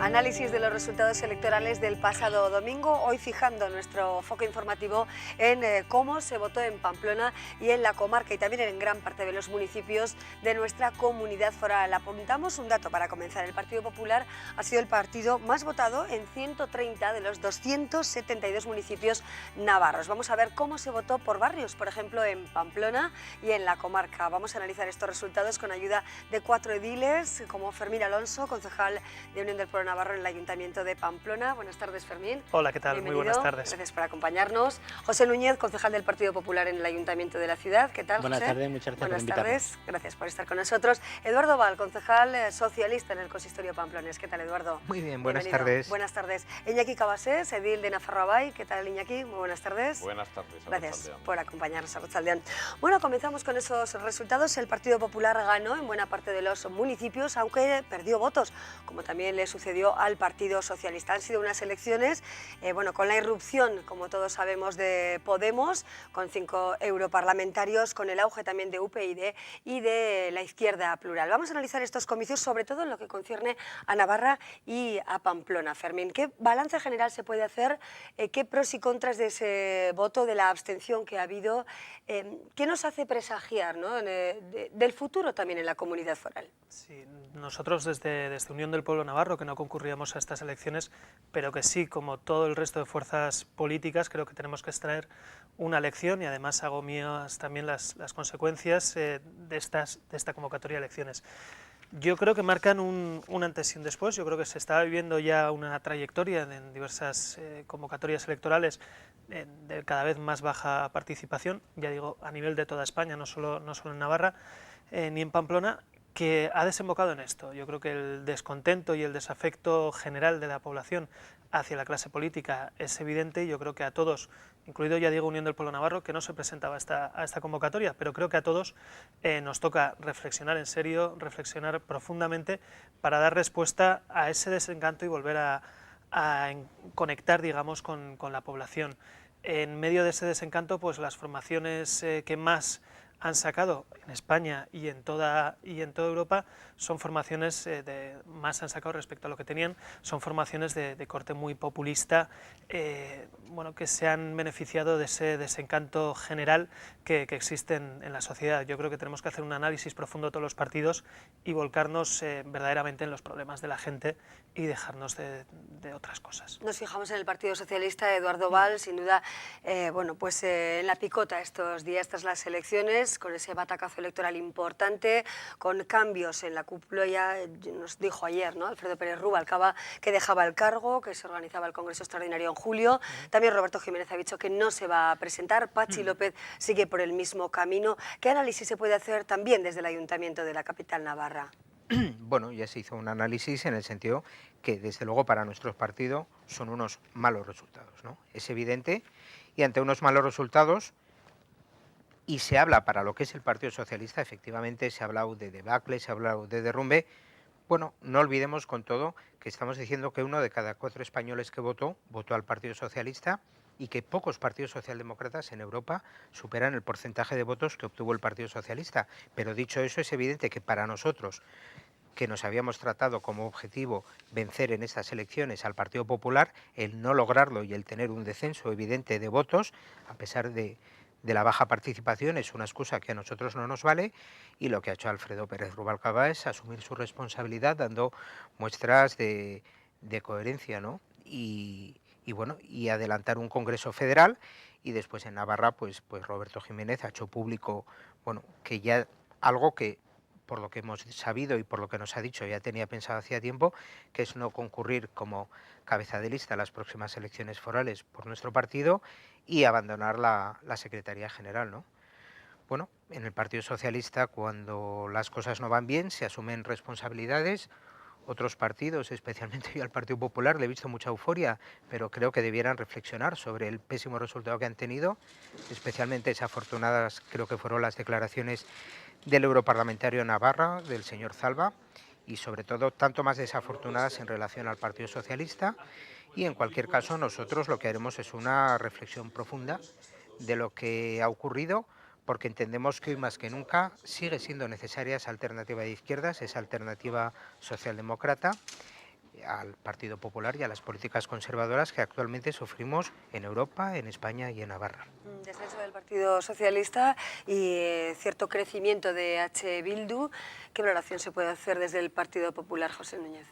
Análisis de los resultados electorales del pasado domingo, hoy fijando nuestro foco informativo en cómo se votó en Pamplona y en la comarca y también en gran parte de los municipios de nuestra comunidad foral. Apuntamos un dato para comenzar. El Partido Popular ha sido el partido más votado en 130 de los 272 municipios navarros. Vamos a ver cómo se votó por barrios, por ejemplo, en Pamplona y en la comarca. Vamos a analizar estos resultados con ayuda de 4 ediles, como Fermín Alonso, concejal de Unión del Pueblo Navarro en el Ayuntamiento de Pamplona. Buenas tardes, Fermín. Hola, ¿qué tal? Bienvenido. Muy buenas tardes. Gracias por acompañarnos. José Núñez, concejal del Partido Popular en el Ayuntamiento de la ciudad. ¿Qué tal, Buenas José? tardes, muchas gracias por Buenas invitarnos. tardes, gracias por estar con nosotros. Eduardo Val, concejal socialista en el Consistorio Pamplonés. ¿Qué tal, Eduardo? Muy bien, buenas Bienvenido. tardes. Buenas tardes. Iñaki Cabasés, edil de Nafarroa. ¿Qué tal, Iñaki? Muy buenas tardes. Buenas tardes. Gracias por acompañarnos, Arratsaldeon. Bueno, comenzamos con esos resultados. El Partido Popular ganó en buena parte de los municipios, aunque perdió votos, como también le sucedió al Partido Socialista. Han sido unas elecciones, con la irrupción, como todos sabemos, de Podemos, con 5 europarlamentarios, con el auge también de UPyD y de la izquierda plural. Vamos a analizar estos comicios, sobre todo en lo que concierne a Navarra y a Pamplona. Fermín, ¿qué balance general se puede hacer? ¿Qué pros y contras de ese voto, de la abstención que ha habido? ¿Qué nos hace presagiar, ¿no?, del futuro también en la comunidad foral? Sí, nosotros desde Unión del Pueblo Navarro, que no concurríamos a estas elecciones, pero que sí, como todo el resto de fuerzas políticas, creo que tenemos que extraer una lección y además hago mías también las consecuencias de esta convocatoria de elecciones. Yo creo que marcan un antes y un después. Yo creo que se está viviendo ya una trayectoria en diversas convocatorias electorales de cada vez más baja participación, ya digo, a nivel de toda España, no solo en Navarra ni en Pamplona, que ha desembocado en esto. Yo creo que el descontento y el desafecto general de la población hacia la clase política es evidente y yo creo que a todos, incluido, ya digo, Unión del Pueblo Navarro, que no se presentaba a esta convocatoria, pero creo que a todos nos toca reflexionar en serio, reflexionar profundamente para dar respuesta a ese desencanto y volver a conectar, digamos, con la población. En medio de ese desencanto, pues las formaciones que más han sacado en España y en toda Europa son formaciones más han sacado respecto a lo que tenían, son formaciones de corte muy populista, que se han beneficiado de ese desencanto general que existe en la sociedad. Yo creo que tenemos que hacer un análisis profundo de todos los partidos y volcarnos verdaderamente en los problemas de la gente y dejarnos de otras cosas. Nos fijamos en el Partido Socialista, Eduardo Val, sin duda, en la picota estos días tras las elecciones, con ese batacazo electoral importante, con cambios en la cúpula. Ya nos dijo ayer, ¿no?, Alfredo Pérez Rubalcaba, que dejaba el cargo, que se organizaba el Congreso Extraordinario en julio. También Roberto Jiménez ha dicho que no se va a presentar. Patxi López sigue por el mismo camino. ¿Qué análisis se puede hacer también desde el Ayuntamiento de la capital navarra? Bueno, ya se hizo un análisis en el sentido que, desde luego, para nuestro partido son unos malos resultados, ¿no? Es evidente, y ante unos malos resultados, y se habla para lo que es el Partido Socialista, efectivamente se ha hablado de debacle, se ha hablado de derrumbe. Bueno, no olvidemos con todo que estamos diciendo que 1 de cada 4 españoles que votó al Partido Socialista y que pocos partidos socialdemócratas en Europa superan el porcentaje de votos que obtuvo el Partido Socialista. Pero dicho eso, es evidente que para nosotros, que nos habíamos tratado como objetivo vencer en estas elecciones al Partido Popular, el no lograrlo y el tener un descenso evidente de votos, a pesar de la baja participación, es una excusa que a nosotros no nos vale, y lo que ha hecho Alfredo Pérez Rubalcaba es asumir su responsabilidad dando muestras de coherencia, ¿no? Y adelantar un Congreso Federal, y después en Navarra pues Roberto Jiménez ha hecho público, que ya algo que, por lo que hemos sabido y por lo que nos ha dicho, ya tenía pensado hacía tiempo, que es no concurrir como cabeza de lista a las próximas elecciones forales por nuestro partido y abandonar la Secretaría General, ¿no? Bueno, en el Partido Socialista, cuando las cosas no van bien, se asumen responsabilidades. Otros partidos, especialmente yo al Partido Popular, le he visto mucha euforia, pero creo que debieran reflexionar sobre el pésimo resultado que han tenido. Especialmente desafortunadas creo que fueron las declaraciones del europarlamentario Navarra, del señor Zalba, y sobre todo tanto más desafortunadas en relación al Partido Socialista. Y en cualquier caso, nosotros lo que haremos es una reflexión profunda de lo que ha ocurrido, porque entendemos que hoy más que nunca sigue siendo necesaria esa alternativa de izquierdas, esa alternativa socialdemócrata, al Partido Popular y a las políticas conservadoras que actualmente sufrimos en Europa, en España y en Navarra. Descenso del Partido Socialista y cierto crecimiento de H. Bildu. ¿Qué valoración se puede hacer desde el Partido Popular, José Núñez?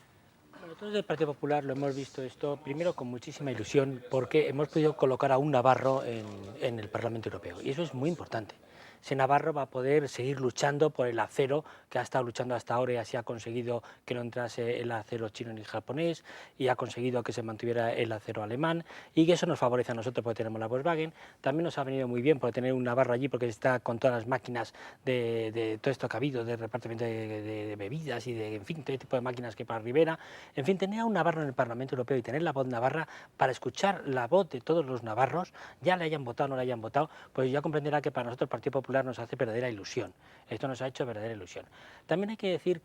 Nosotros del Partido Popular lo hemos visto esto primero con muchísima ilusión porque hemos podido colocar a un navarro en el Parlamento Europeo y eso es muy importante. Ese navarro va a poder seguir luchando por el acero que ha estado luchando hasta ahora y así ha conseguido que no entrase el acero chino ni japonés y ha conseguido que se mantuviera el acero alemán y que eso nos favorece a nosotros porque tenemos la Volkswagen. También nos ha venido muy bien por tener un navarro allí porque está con todas las máquinas de todo esto que ha habido, de repartimiento de bebidas y de, en fin, todo tipo de máquinas que para Rivera. En fin, tener a un navarro en el Parlamento Europeo y tener la voz navarra para escuchar la voz de todos los navarros, ya le hayan votado o no le hayan votado, pues ya comprenderá que para nosotros el Partido Popular nos hace verdadera ilusión. Esto nos ha hecho verdadera ilusión. También hay que decir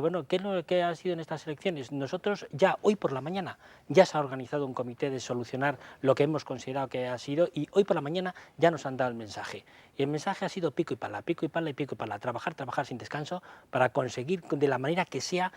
bueno, ¿qué es lo que ha sido en estas elecciones? Nosotros ya hoy por la mañana ya se ha organizado un comité de solucionar lo que hemos considerado que ha sido y hoy por la mañana ya nos han dado el mensaje. Y el mensaje ha sido pico y pala, pico y pala y pico y pala. Trabajar, trabajar sin descanso para conseguir de la manera que sea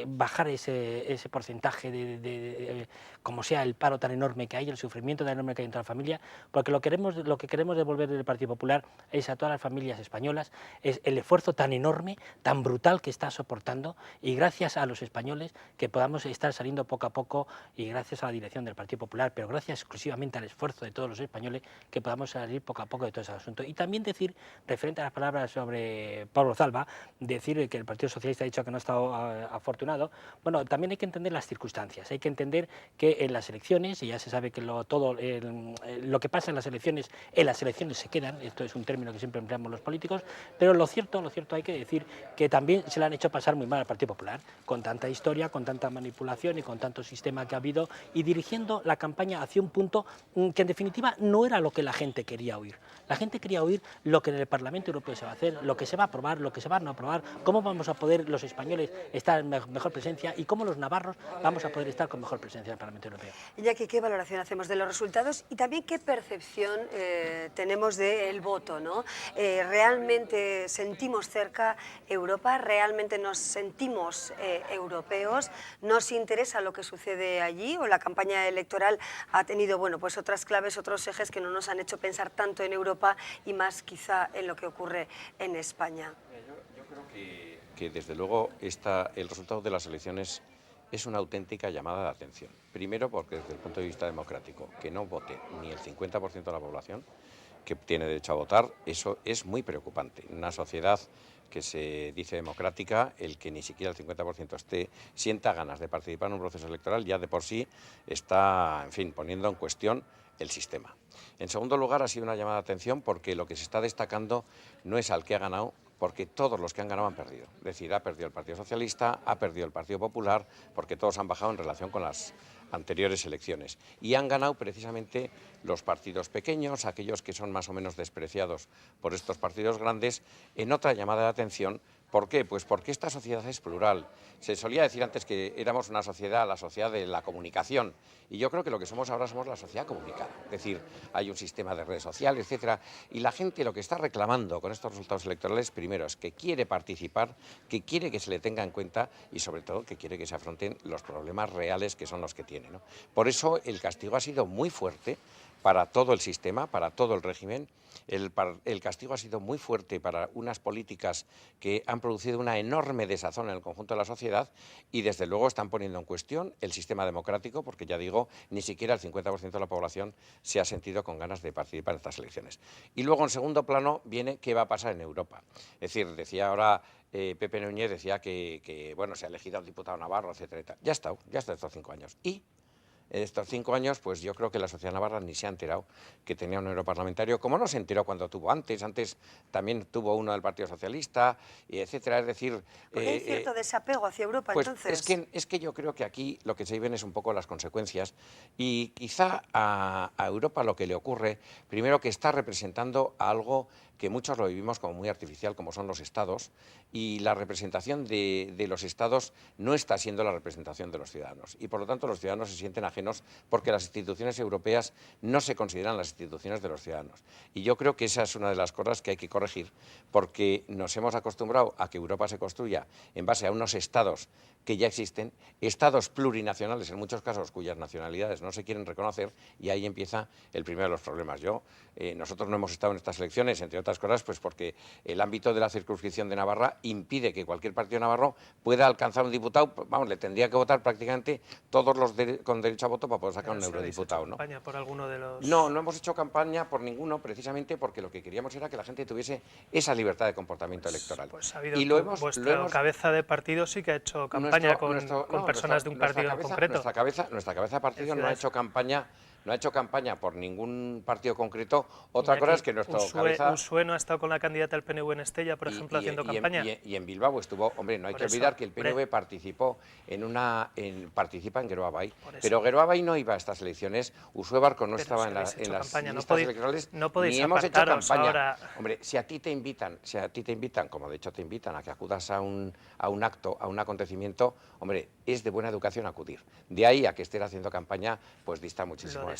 bajar ese porcentaje como sea el paro tan enorme que hay, el sufrimiento tan enorme que hay en toda la familia, porque lo que queremos devolver del Partido Popular es a todas las familias españolas, es el esfuerzo tan enorme, tan brutal que está soportando y gracias a los españoles que podamos estar saliendo poco a poco y gracias a la dirección del Partido Popular, pero gracias exclusivamente al esfuerzo de todos los españoles que podamos salir poco a poco de todo ese asunto. Y también decir, referente a las palabras sobre Pablo Zalba, decir que el Partido Socialista ha dicho que no ha estado afortunado, bueno, también hay que entender las circunstancias, hay que entender que en las elecciones, y ya se sabe que lo que pasa en las elecciones se quedan, esto es un término que siempre empleamos los políticos, pero lo cierto hay que decir que también se le han hecho pasar muy mal al Partido Popular, con tanta historia, con tanta manipulación y con tanto sistema que ha habido, y dirigiendo la campaña hacia un punto que en definitiva no era lo que la gente quería oír. La gente quería oír lo que en el Parlamento Europeo se va a hacer, lo que se va a aprobar, lo que se va a no aprobar, cómo vamos a poder los españoles estar en mejor presencia y cómo los navarros vamos a poder estar con mejor presencia en el Parlamento Europeo. Iñaki, ¿qué valoración hacemos de los resultados y también qué percepción tenemos del voto, ¿no? ¿Realmente sentimos cerca Europa? ¿Realmente nos sentimos europeos? ¿Nos interesa lo que sucede allí o la campaña electoral ha tenido, bueno, pues otras claves, otros ejes que no nos han hecho pensar tanto en Europa y más quizá en lo que ocurre en España? Yo creo que desde luego el resultado de las elecciones es una auténtica llamada de atención. Primero porque desde el punto de vista democrático, que no vote ni el 50% de la población que tiene derecho a votar, eso es muy preocupante. En una sociedad que se dice democrática, el que ni siquiera el 50% sienta ganas de participar en un proceso electoral ya de por sí está, en fin, poniendo en cuestión el sistema. En segundo lugar, ha sido una llamada de atención porque lo que se está destacando no es al que ha ganado, porque todos los que han ganado han perdido. Es decir, ha perdido el Partido Socialista, ha perdido el Partido Popular, porque todos han bajado en relación con las anteriores elecciones. Y han ganado precisamente los partidos pequeños, aquellos que son más o menos despreciados por estos partidos grandes, en otra llamada de atención. ¿Por qué? Pues porque esta sociedad es plural. Se solía decir antes que éramos una sociedad, la sociedad de la comunicación, y yo creo que lo que somos ahora somos la sociedad comunicada. Es decir, hay un sistema de redes sociales, etcétera, y la gente lo que está reclamando con estos resultados electorales, primero, es que quiere participar, que quiere que se le tenga en cuenta y, sobre todo, que quiere que se afronten los problemas reales que son los que tiene, ¿no? Por eso el castigo ha sido muy fuerte para todo el sistema, para todo el régimen. El castigo ha sido muy fuerte para unas políticas que han producido una enorme desazón en el conjunto de la sociedad y desde luego están poniendo en cuestión el sistema democrático porque, ya digo, ni siquiera el 50% de la población se ha sentido con ganas de participar en estas elecciones. Y luego, en segundo plano, viene qué va a pasar en Europa. Es decir, decía ahora Pepe Núñez, decía que bueno, se ha elegido al diputado Navarro, etcétera, etcétera. Ya está estos 5 años. Y en estos 5 años, pues yo creo que la sociedad navarra ni se ha enterado que tenía un europarlamentario, como no se enteró cuando tuvo antes también tuvo uno del Partido Socialista, y etcétera. Es decir... Porque hay cierto desapego hacia Europa, pues entonces. Es que yo creo que aquí lo que se viven es un poco las consecuencias, y quizá a Europa lo que le ocurre, primero que está representando algo que muchos lo vivimos como muy artificial, como son los estados, y la representación de los estados no está siendo la representación de los ciudadanos. Y por lo tanto los ciudadanos se sienten ajenos porque las instituciones europeas no se consideran las instituciones de los ciudadanos. Y yo creo que esa es una de las cosas que hay que corregir, porque nos hemos acostumbrado a que Europa se construya en base a unos estados que ya existen, estados plurinacionales en muchos casos cuyas nacionalidades no se quieren reconocer, y ahí empieza el primero de los problemas. Nosotros no hemos estado en estas elecciones, entre otras cosas, pues porque el ámbito de la circunscripción de Navarra impide que cualquier partido navarro pueda alcanzar un diputado. Vamos, le tendría que votar prácticamente todos los con derecho a voto para poder sacar un eurodiputado, ¿no? ¿Campaña por alguno de los...? No, no hemos hecho campaña por ninguno, precisamente porque lo que queríamos era que la gente tuviese esa libertad de comportamiento electoral. Pues ha habido vuestra cabeza de partido sí que ha hecho campaña con personas de un partido en concreto. Nuestra cabeza de partido no ha hecho campaña. No ha hecho campaña por ningún partido concreto. Otra cosa es que nuestro cabeza... Usue no ha estado con la candidata del PNV en Estella, por ejemplo, haciendo campaña. Y en Bilbao estuvo... Hombre, no hay que olvidar que el PNV participó participa en Geroa-Bai, pero Geroa-Bai no iba a estas elecciones. Usue Barco no estaba en las listas electorales, ni hemos hecho campaña. Ahora... Hombre, si a ti te invitan, como de hecho te invitan a que acudas a un acto, a un acontecimiento, hombre, es de buena educación acudir. De ahí a que estés haciendo campaña, pues dista muchísimo. Lo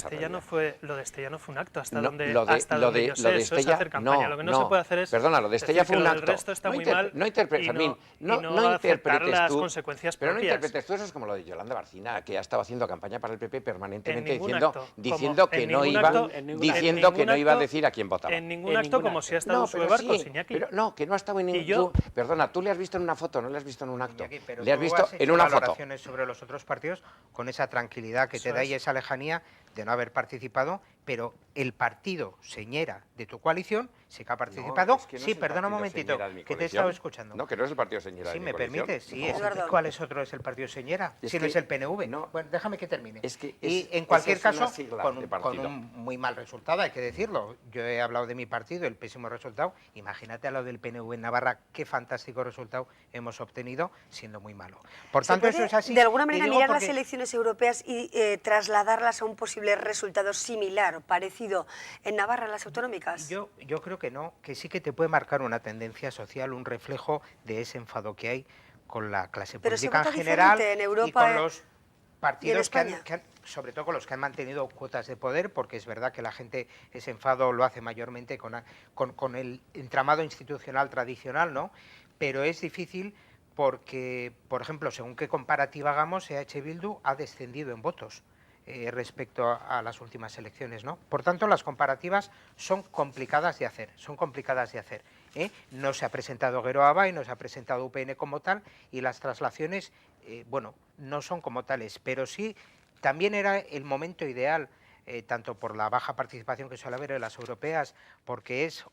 de Estella no fue un acto, hasta no, donde lo de yo sé, eso es hacer campaña. Lo que no se puede hacer es... Perdona, lo de Estella fue un acto. El resto está muy mal no interpretes las tú, consecuencias pero propias. no interpretes tú, eso es como lo de Yolanda Barcina, que ha estado haciendo campaña para el PP permanentemente diciendo que no iba a decir a quién votaba. En ningún acto, como si ha estado Usue Barcos, Iñaki. Pero no, que no ha estado en ningún... Perdona, tú le has visto en una foto, no le has visto en un acto. Le has visto en una foto. Valoraciones sobre los otros partidos con esa tranquilidad que te da y esa lejanía de no haber participado, pero el partido señera de tu coalición sí que ha participado. Sí, perdona un momentito, que te he estado escuchando. No, que no es el partido señera de mi coalición. Sí, me permites, sí. ¿Cuál es otro? ¿Es el partido señera? Si no es el PNV. No. Bueno, déjame que termine. Y en cualquier caso, con un muy mal resultado, hay que decirlo. Yo he hablado de mi partido, el pésimo resultado. Imagínate a lo del PNV en Navarra, qué fantástico resultado hemos obtenido, siendo muy malo. Por tanto, eso es así. De alguna manera mirar las elecciones europeas y trasladarlas a un posible resultado similar o parecido en Navarra, las autonómicas. Yo creo que no, que sí que te puede marcar una tendencia social, un reflejo de ese enfado que hay con la clase política en general en Europa, y con los partidos sobre todo con los que han mantenido cuotas de poder, porque es verdad que la gente ese enfado lo hace mayormente con el entramado institucional tradicional, ¿no? Pero es difícil porque, por ejemplo, según qué comparativa hagamos, EH Bildu ha descendido en votos respecto a las últimas elecciones, ¿no? Por tanto, las comparativas son complicadas de hacer, No se ha presentado Geroa-Bai, no se ha presentado UPN como tal, y las traslaciones, bueno, no son como tales, pero sí, también era el momento ideal, tanto por la baja participación que suele haber en las europeas, porque es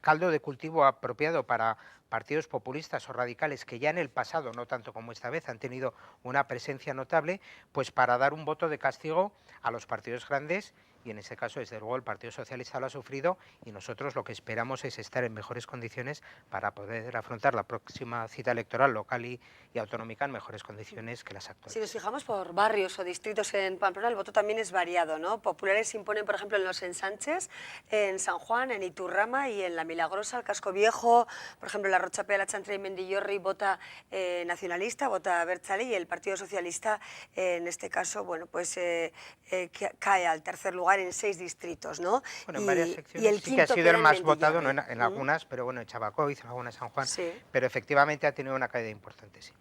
caldo de cultivo apropiado para partidos populistas o radicales que ya en el pasado, no tanto como esta vez, han tenido una presencia notable, pues para dar un voto de castigo a los partidos grandes, y en este caso, desde luego, el Partido Socialista lo ha sufrido, y nosotros lo que esperamos es estar en mejores condiciones para poder afrontar la próxima cita electoral local y autonómica en mejores condiciones que las actuales. Si nos fijamos por barrios o distritos en Pamplona, el voto también es variado, ¿no? Populares se imponen, por ejemplo, en los ensanches, en San Juan, en Iturrama y en La Milagrosa, el Casco Viejo, por ejemplo, la Rochapea, la Chantra y Mendillorri vota nacionalista, vota Abertzale, y el Partido Socialista, en este caso, bueno, pues cae al tercer lugar en 6 distritos, ¿no? Bueno, en varias secciones sí que ha sido el más votado, no en algunas, pero bueno, en Chabacoiz, en algunas San Juan, sí. Pero efectivamente ha tenido una caída importante, sí.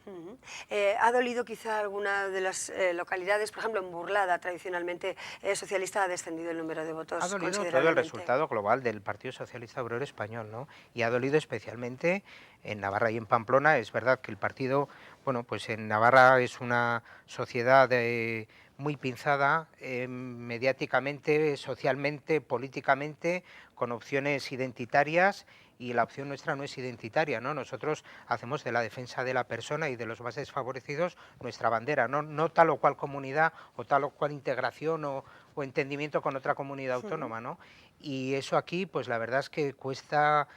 ¿Ha dolido quizá alguna de las localidades, por ejemplo, en Burlada, tradicionalmente socialista, ha descendido el número de votos? Ha dolido todo el resultado global del Partido Socialista Obrero Español, ¿no? Y ha dolido especialmente en Navarra y en Pamplona. Es verdad que el partido, bueno, pues en Navarra es una sociedad muy pinzada mediáticamente, socialmente, políticamente, con opciones identitarias, y la opción nuestra no es identitaria, ¿no? Nosotros hacemos de la defensa de la persona y de los más desfavorecidos nuestra bandera, no tal o cual comunidad o tal o cual integración o entendimiento con otra comunidad autónoma, ¿no? Y eso aquí, pues la verdad es que cuesta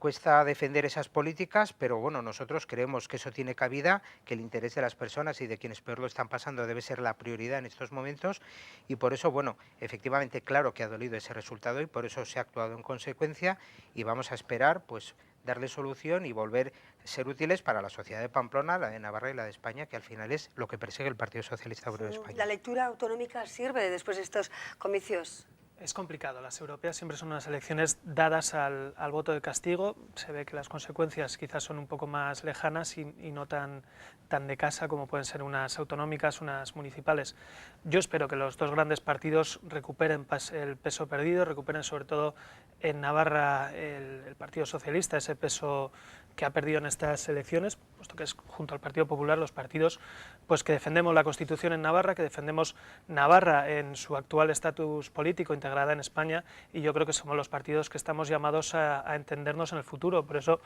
cuesta defender esas políticas, pero bueno, nosotros creemos que eso tiene cabida, que el interés de las personas y de quienes peor lo están pasando debe ser la prioridad en estos momentos, y por eso, bueno, efectivamente, claro que ha dolido ese resultado y por eso se ha actuado en consecuencia, y vamos a esperar, pues, darle solución y volver a ser útiles para la sociedad de Pamplona, la de Navarra y la de España, que al final es lo que persigue el Partido Socialista Obrero de España. ¿La lectura autonómica sirve después de estos comicios? Es complicado, las europeas siempre son unas elecciones dadas al voto de castigo, se ve que las consecuencias quizás son un poco más lejanas y no tan de casa como pueden ser unas autonómicas, unas municipales. Yo espero que los dos grandes partidos recuperen el peso perdido, recuperen sobre todo en Navarra el Partido Socialista, ese peso que ha perdido en estas elecciones, puesto que es junto al Partido Popular los partidos pues que defendemos la Constitución en Navarra, que defendemos Navarra en su actual estatus político integrada en España, y yo creo que somos los partidos que estamos llamados a entendernos en el futuro. Por eso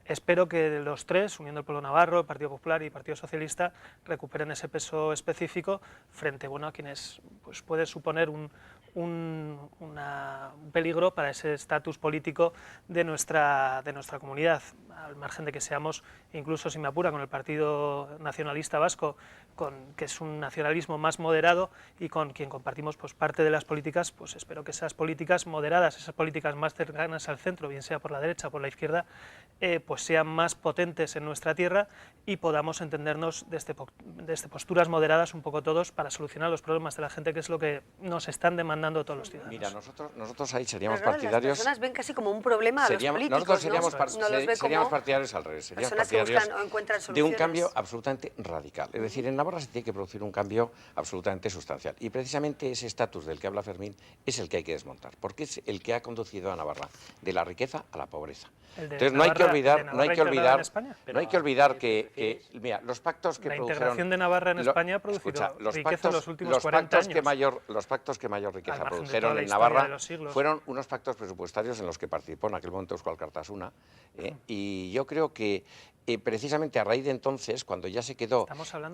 espero que los tres, Unión del Pueblo Navarro, el Partido Popular y el Partido Socialista, recuperen ese peso específico frente, bueno, a quienes pues, puede suponer un peligro para ese estatus político de nuestra comunidad, al margen de que seamos, incluso si me apura, con el Partido Nacionalista Vasco, que es un nacionalismo más moderado y con quien compartimos pues, parte de las políticas, pues espero que esas políticas moderadas, esas políticas más cercanas al centro, bien sea por la derecha o por la izquierda, pues sean más potentes en nuestra tierra y podamos entendernos desde posturas moderadas un poco todos para solucionar los problemas de la gente, que es lo que nos están demandando todos los ciudadanos. Mira, nosotros ahí seríamos Pero, partidarios... Las personas ven casi como un problema a los políticos, nosotros seríamos, ¿no? No los ve como partidarios al revés, seríamos personas que partidarios buscan o encuentran de un soluciones. cambio absolutamente radical. Es decir, en Navarra se tiene que producir un cambio absolutamente sustancial. Y precisamente ese estatus del que habla Fermín es el que hay que desmontar, porque es el que ha conducido a Navarra de la riqueza a la pobreza. Entonces no hay que olvidar que mira, los pactos que la produjeron... La integración de Navarra en España ha producido riqueza en los últimos 40 años. Los pactos que mayor riqueza produjeron en Navarra fueron unos pactos presupuestarios en los que participó en aquel momento Eusko Alkartasuna, y yo creo que precisamente a raíz de entonces, cuando ya se quedó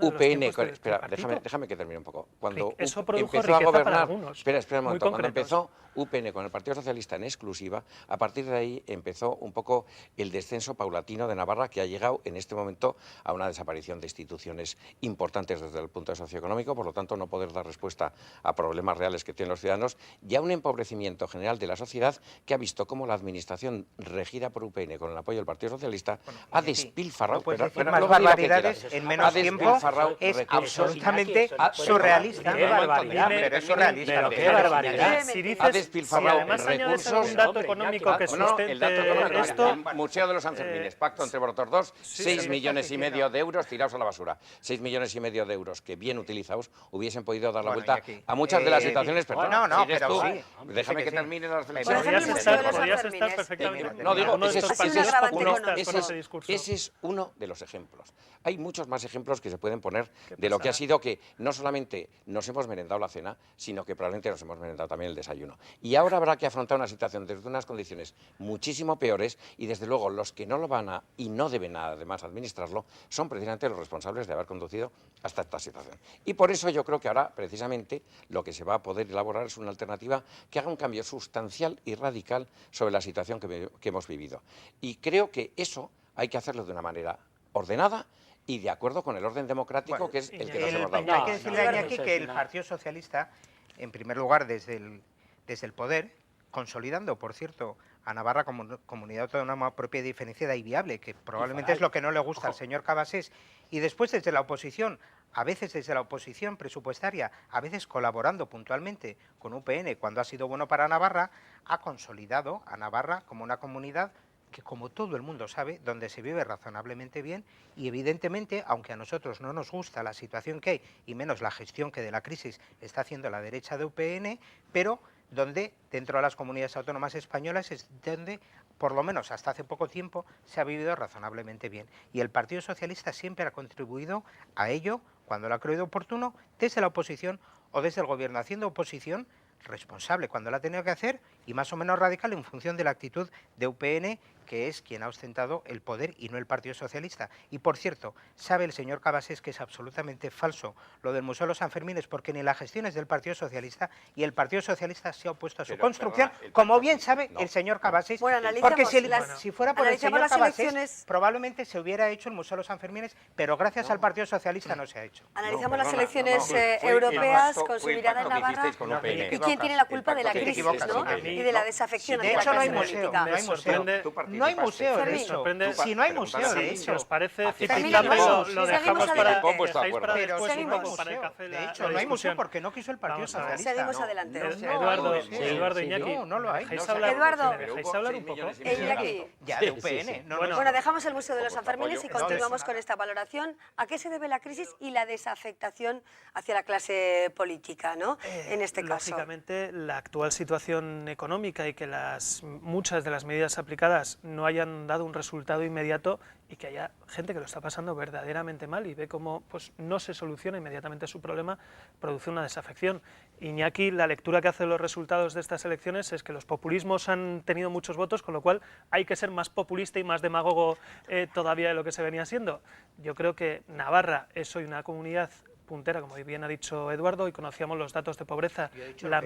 UPN... Espera, déjame que termine un poco. Cuando eso produjo empezó a gobernar, para algunos, espera un momento, cuando concretos. empezó UPN con el Partido Socialista en exclusiva, a partir de ahí empezó un poco el descenso paulatino de Navarra, que ha llegado en este momento a una desaparición de instituciones importantes desde el punto de vista socioeconómico, por lo tanto no poder dar respuesta a problemas reales que tienen los ciudadanos, y a un empobrecimiento general de la sociedad que ha visto cómo la administración regida por UPN con el apoyo del Partido Socialista ha despilfarrado... No puedes decir más barbaridades en menos tiempo, es absolutamente surrealista. ¡Qué barbaridad! Pero es surrealista. Pero qué barbaridad. Si dices, Ha despilfarrado además añades recursos... un dato económico que sustente el dato económico, esto... Museo de los Sanfermines, pacto entre vosotros dos, 6 millones y medio de euros tirados a la basura. 6 millones y medio de euros que bien utilizados hubiesen podido dar la vuelta a muchas de las situaciones. Perdona, no, sigues pero tú, sí. déjame que termine la Por reflexión. ejemplo, el Museo de los Podrías Sanfermines. estar perfectamente. No, digo, uno de estos Ha sido un partidos agravante populistas económico. con ese discurso. ese es uno de los ejemplos. Hay muchos más ejemplos que se pueden poner de lo que ha sido que no solamente nos hemos merendado la cena, sino que probablemente nos hemos merendado también el desayuno. Y ahora habrá que afrontar una situación desde unas condiciones muchísimo peores, y desde luego los que no lo van a y no deben además administrarlo son precisamente los responsables de haber conducido hasta esta situación. Y por eso yo creo que ahora precisamente lo que se va a poder elaborar es una alternativa que haga un cambio sustancial y radical sobre la situación que hemos vivido. Y creo que eso hay que hacerlo de una manera ordenada y de acuerdo con el orden democrático, que es el que nos hemos dado. Hay que decirle a Iñaki que el Partido Socialista, en primer lugar desde el poder, consolidando, por cierto, a Navarra como comunidad autónoma propia y diferenciada y viable, que probablemente es lo que no le gusta al señor Cabasés, y después desde la oposición, a veces desde la oposición presupuestaria, a veces colaborando puntualmente con UPN cuando ha sido bueno para Navarra, ha consolidado a Navarra como una comunidad que, como todo el mundo sabe, donde se vive razonablemente bien, y evidentemente, aunque a nosotros no nos gusta la situación que hay, y menos la gestión que de la crisis está haciendo la derecha de UPN, pero donde dentro de las comunidades autónomas españolas es donde, por lo menos hasta hace poco tiempo, se ha vivido razonablemente bien. Y el Partido Socialista siempre ha contribuido a ello, cuando lo ha creído oportuno, desde la oposición o desde el gobierno, haciendo oposición responsable cuando la ha tenido que hacer y más o menos radical en función de la actitud de UPN, que es quien ha ostentado el poder y no el Partido Socialista. Y por cierto, sabe el señor Cabasés que es absolutamente falso lo del Museo de los Sanfermines, porque ni la gestión es del Partido Socialista y el Partido Socialista se ha opuesto a su construcción, como bien sabe el señor Cabasés, Bueno, porque analizamos si fuera por el señor las Cabasés, elecciones. probablemente se hubiera hecho el Museo de los Sanfermines, pero gracias al Partido Socialista no se ha hecho. Analizamos No, las perdona, elecciones fue el europeas pacto- con su fue el mirada en pacto que Navarra. hicisteis con UPN. ¿Y quién tiene la culpa de la Te crisis, equivocas, ¿no? sí, Y de la desafección De hacia la hecho, no hay clase museo, política. no hay museo. No hay museo de Fermín. eso. sorprende- Si no hay museo de Si eso. os parece, Fermín, citable, no, lo sí, dejamos seguimos para, adelante. dejáis para Pero después un seguimos. poco para el café. De hecho, no hay museo porque no quiso el Partido Vamos a ver. Socialista. Seguimos adelante. Eduardo, Sí, Iñaki, no lo hay. ¿dejáis No, hablar, Eduardo. ¿me dejáis hablar un poco? Iñaki. Ya, de UPN. No, Bueno, Bueno, dejamos el Museo de los Por Sanfermines y apoyo. continuamos con esta valoración. ¿A qué se debe la crisis y la desafectación hacia la clase política, ¿no? En este caso. Lógicamente, la actual situación económica y que muchas de las medidas aplicadas no hayan dado un resultado inmediato y que haya gente que lo está pasando verdaderamente mal y ve cómo pues, no se soluciona inmediatamente su problema, produce una desafección. Iñaki, la lectura que hace de los resultados de estas elecciones es que los populismos han tenido muchos votos, con lo cual hay que ser más populista y más demagogo todavía de lo que se venía siendo. Yo creo que Navarra es hoy una comunidad puntera, como bien ha dicho Eduardo, y conocíamos los datos de pobreza. La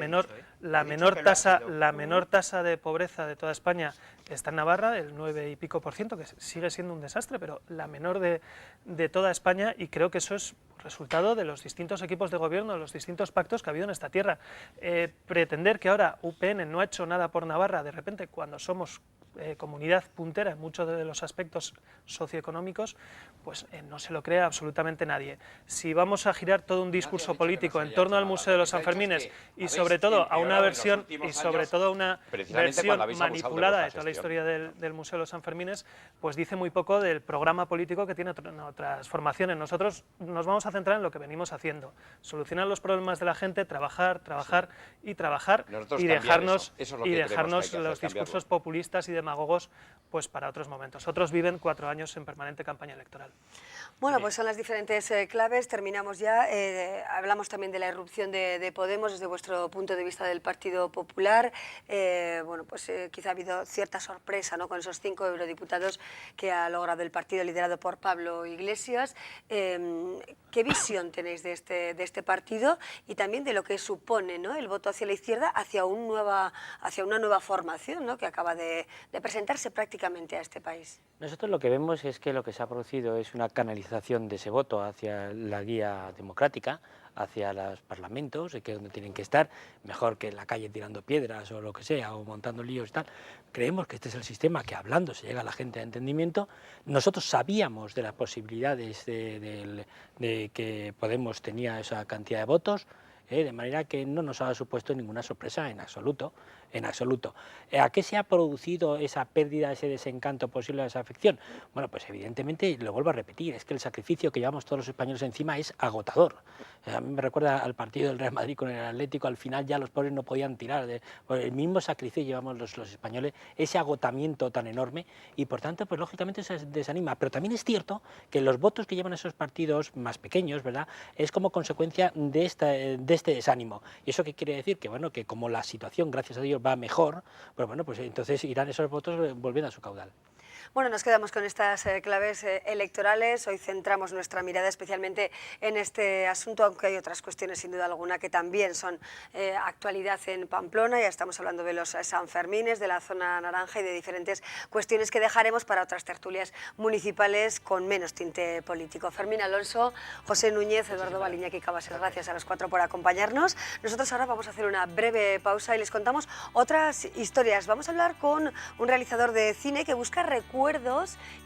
menor tasa de pobreza de toda España está en Navarra, el 9 y pico %, que sigue siendo un desastre, pero la menor de toda España, y creo que eso es resultado de los distintos equipos de gobierno, de los distintos pactos que ha habido en esta tierra. Pretender que ahora UPN no ha hecho nada por Navarra, de repente, cuando somos comunidad puntera en muchos de los aspectos socioeconómicos, pues no se lo cree absolutamente nadie. Si vamos a girar todo un discurso político en torno al Museo de los Sanfermines y sobre todo a una versión manipulada de toda la historia del Museo de los Sanfermines, pues dice muy poco del programa político que tiene otras formaciones. Nosotros nos vamos a centrar en lo que venimos haciendo, solucionar los problemas de la gente, trabajar y trabajar y dejarnos los discursos populistas y demagogos pues para otros momentos. Otros viven 4 años en permanente campaña electoral. Bueno, pues son las diferentes claves, terminamos ya. Hablamos también de la irrupción de Podemos desde vuestro punto de vista del Partido Popular. Bueno, pues quizá ha habido cierta sorpresa, ¿no?, con esos 5 eurodiputados que ha logrado el partido liderado por Pablo Iglesias. ¿Qué visión tenéis de este partido y también de lo que supone, ¿no?, el voto hacia la izquierda, hacia una nueva formación, ¿no?, que acaba de presentarse prácticamente a este país? Nosotros lo que vemos es que lo que se ha producido es una canalización de ese voto hacia la guía democrática, hacia los parlamentos, que es donde tienen que estar, mejor que en la calle tirando piedras o lo que sea, o montando líos y tal. Creemos que este es el sistema que hablando se llega a la gente a entendimiento. Nosotros sabíamos de las posibilidades de que Podemos tenía esa cantidad de votos, de manera que no nos ha supuesto ninguna sorpresa en absoluto. ¿A qué se ha producido esa pérdida, ese desencanto posible, esa afección? Bueno, pues evidentemente, lo vuelvo a repetir, es que el sacrificio que llevamos todos los españoles encima es agotador. A mí me recuerda al partido del Real Madrid con el Atlético, al final ya los pobres no podían tirar. El mismo sacrificio llevamos los españoles, ese agotamiento tan enorme, y por tanto, pues lógicamente se desanima. Pero también es cierto que los votos que llevan esos partidos más pequeños, ¿verdad?, es como consecuencia de este desánimo. ¿Y eso qué quiere decir? Que bueno, que como la situación, gracias a Dios, va mejor, pues bueno, pues entonces irán esos votos volviendo a su caudal. Bueno, nos quedamos con estas claves electorales. Hoy centramos nuestra mirada especialmente en este asunto, aunque hay otras cuestiones sin duda alguna que también son actualidad en Pamplona. Ya estamos hablando de los Sanfermines, de la zona naranja y de diferentes cuestiones que dejaremos para otras tertulias municipales con menos tinte político. Fermín Alonso, José Núñez, Eduardo Baliña y Cabasés, gracias a los 4 por acompañarnos. Nosotros ahora vamos a hacer una breve pausa y les contamos otras historias. Vamos a hablar con un realizador de cine que busca recuerdos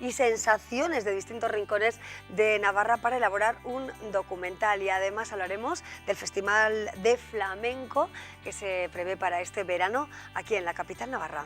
y sensaciones de distintos rincones de Navarra para elaborar un documental, y además hablaremos del Festival de Flamenco que se prevé para este verano aquí en la capital navarra.